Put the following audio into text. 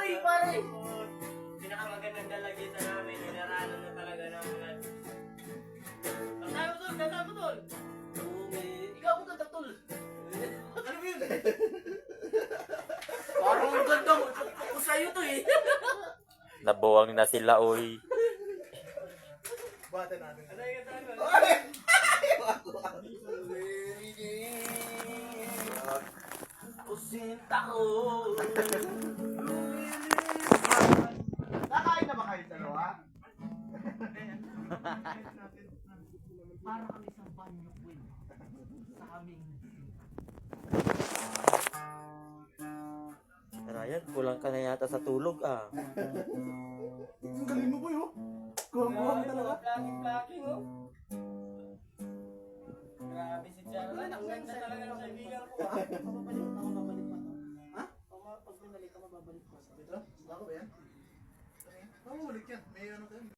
eh, pare. Pinakamagandang dalagitan namin, inaralan na talaga namin. Tanda mo tol! Ikaw mo ganda, tol. Ano ba yun? Parang ang ganda mo. Ako sa'yo to eh. Nabuwang na sila, oy. Bata natin. Ano yung ganda mo? Kusinta ko. Nakain na ba kayo dalawa? Para kami sa banyo, Queen. Sa aming... Ryan, kulang ka na yata sa tulog, ah. Ang galing mo po yun. Kulang-kulang talaga. Plaking, oh. Grabe si Charlan. Ang ganda talaga ng kaibigan ko. Mababalik pa to. Ha? Pag binalik ka, mababalik ko. Ito? Bako ba yan? Oo, ulit yan. May ano kayo.